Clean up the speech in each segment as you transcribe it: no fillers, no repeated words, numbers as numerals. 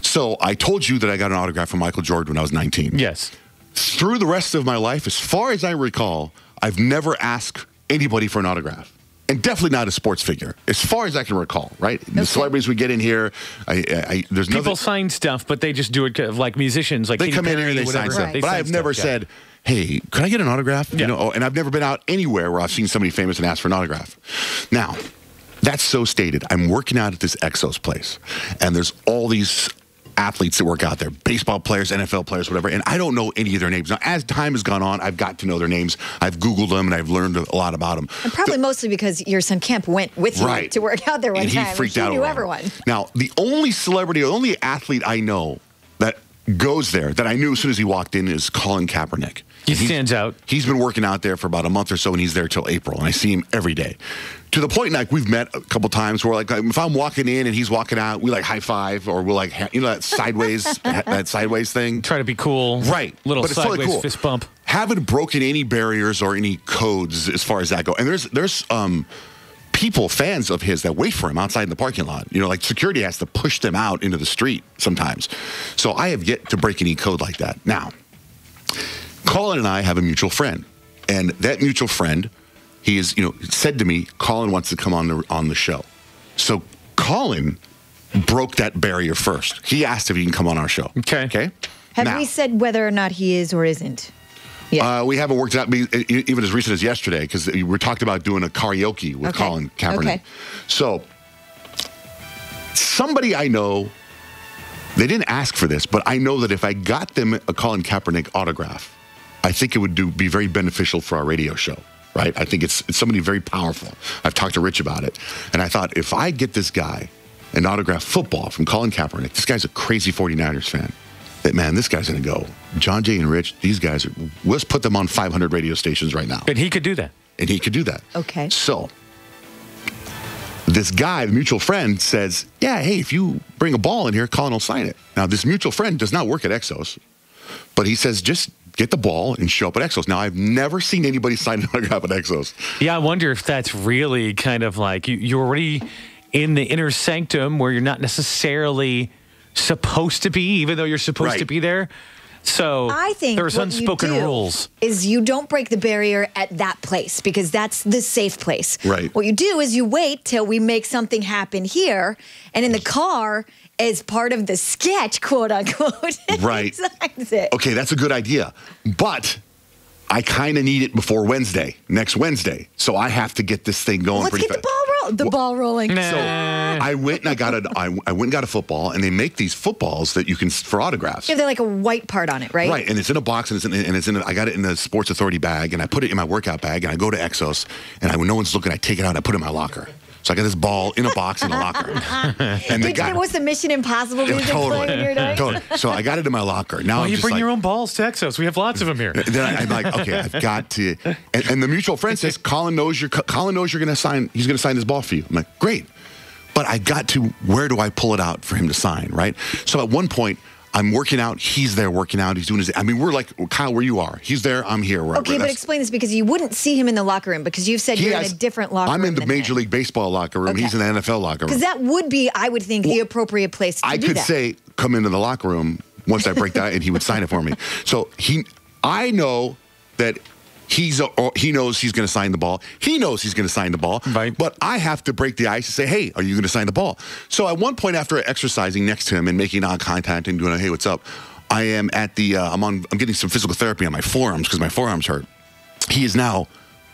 So I told you that I got an autograph from Michael Jordan when I was 19. Yes. Through the rest of my life, as far as I recall, I've never asked anybody for an autograph. And definitely not a sports figure, as far as I can recall, right? The celebrities we get in here, there's People sign stuff, but they just do it like musicians. Like they Katy come in Perry, here and they whatever. sign stuff. They But sign I've stuff, never said, hey, could I get an autograph? Yeah. You know, and I've never been out anywhere where I've seen somebody famous and asked for an autograph. Now, that's so stated. I'm working out at this Exos place, and there's all these athletes that work out there, baseball players, NFL players, whatever, and I don't know any of their names. Now, as time has gone on, I've got to know their names. I've Googled them, and I've learned a lot about them. And probably mostly because your son Kemp went with you to work out there one and time. He freaked out He knew over everyone. Now, the only celebrity, the only athlete I know that goes there, that I knew as soon as he walked in, is Colin Kaepernick. He stands out. He's been working out there for about a month or so, and he's there till April, and I see him every day. To the point, like, we've met a couple times where, like, if I'm walking in and he's walking out, we, like, high five, or we'll, like, you know, that sideways thing. Try to be cool. Right. Little but it's sideways totally cool. fist bump. Haven't broken any barriers or any codes as far as that go. And there's people, fans of his, that wait for him outside in the parking lot. You know, like, security has to push them out into the street sometimes. So I have yet to break any code like that. Now, Colin and I have a mutual friend, and that mutual friend, he is, you know, said to me, Colin wants to come on the show. So Colin broke that barrier first. He asked if he can come on our show. Okay. Have we said whether or not he is or isn't? Yeah. We haven't worked it out, even as recent as yesterday, because we talked about doing a karaoke with Colin Kaepernick. Okay. So somebody I know, they didn't ask for this, but I know that if I got them a Colin Kaepernick autograph, I think it would be very beneficial for our radio show, right? I think it's somebody very powerful. I've talked to Rich about it. And I thought, if I get this guy an autographed football from Colin Kaepernick, this guy's a crazy 49ers fan, that, man, this guy's going to go. Johnjay and Rich, these guys, let's put them on 500 radio stations right now. And he could do that. And he could do that. Okay. So this guy, the mutual friend, says, yeah, hey, if you bring a ball in here, Colin will sign it. Now, this mutual friend does not work at Exos, but he says, just get the ball and show up at Exos. Now, I've never seen anybody sign an autograph at Exos. Yeah, I wonder if that's really kind of like you're already in the inner sanctum where you're not necessarily supposed to be, even though you're supposed to be there. So I think there's unspoken rules. Is you don't break the barrier at that place because that's the safe place. Right. What you do is you wait till we make something happen here, and in the car, as part of the sketch, quote unquote, Right. signs it. Okay, that's a good idea. But I kind of need it before next Wednesday. So I have to get this thing going Let's pretty get fast. the ball rolling. Nah. So I went and I went and got a football, and they make these footballs that you can for autographs. Yeah, they're like a white part on it, right? Right, and it's in a box, and I got it in the Sports Authority bag, and I put it in my workout bag, and I go to Exos, and when no one's looking, I take it out and I put it in my locker. So I got this ball in a box in a locker. And Was the Mission Impossible music playing in your day? Totally. So I got it in my locker. Now you bring your own balls to Exos. We have lots of them here. Then I'm like, okay, I've got to. And the mutual friend says, Colin knows you're going to sign. He's going to sign this ball for you. I'm like, great. But I got to, where do I pull it out for him to sign, right? So at one point, I'm working out. He's there working out. He's doing his. I mean, we're like, Kyle, where you are. He's there. I'm here. Okay, but explain this because you wouldn't see him in the locker room because you've said you're in a different locker room. I'm in the Major League Baseball locker room. Okay. He's in the NFL locker room. Because that would be, I would think, the appropriate place to do that. I could say, come into the locker room once I break that, and he would sign it for me. So I know that he knows he's going to sign the ball. He knows he's going to sign the ball. Right. But I have to break the ice and say, hey, are you going to sign the ball? So at one point after exercising next to him and making eye contact and doing, hey, what's up? I am at the, I'm getting some physical therapy on my forearms because my forearms hurt. He is now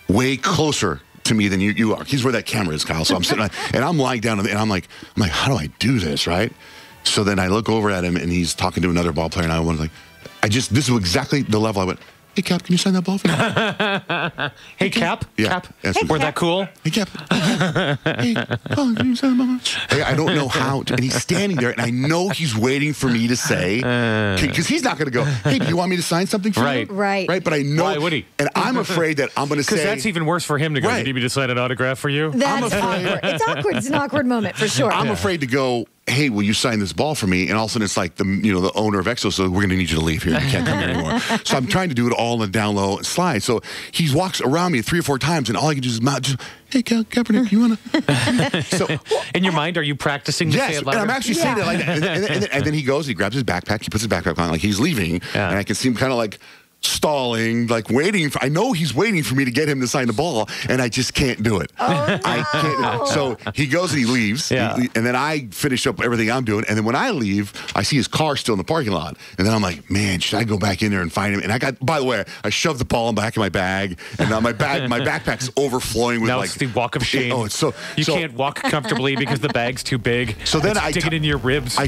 way closer to me than you are. He's where that camera is, Kyle. So I'm sitting, and I'm lying down, and I'm like, how do I do this, right? So then I look over at him, and he's talking to another ball player, and I was like, this is exactly the level I went, hey, Cap, can you sign that ball for me? Hey, Cap? Yeah. Cap? Hey, We're that cool? Hey, Cap. Hey, Colin, can you sign the ball? Hey, I don't know how to, and he's standing there, and I know he's waiting for me to say, because he's not going to go, hey, do you want me to sign something for you? Right. Right, but I know. Why would he? And I'm afraid that I'm going to say. Because that's even worse for him to go, you need me to sign an autograph for you? That's awkward. It's awkward. It's an awkward moment for sure. I'm afraid to go, hey, hey, will you sign this ball for me? And all of a sudden it's like the owner of Exo, so we're going to need you to leave here. You can't come here anymore. So I'm trying to do it all in the down low slide. So he walks around me 3 or 4 times, and all I can do is just, hey, Kaepernick, you want to? So in your mind, are you practicing to say yes, it louder? and I'm actually saying it like that. And then he goes, he grabs his backpack, he puts his backpack on like he's leaving, and I can see him kind of like stalling, like waiting. I know he's waiting for me to get him to sign the ball, and I just can't do it. Oh, no. I can't. So he goes and he leaves, and then I finish up everything I'm doing. And then when I leave, I see his car still in the parking lot, and then I'm like, man, should I go back in there and find him? And I got, by the way, I shoved the ball in the back of my bag, and now my backpack's overflowing with now like it's the walk of shame. Oh, it's so you can't walk comfortably because the bag's too big. So then dig it in your ribs.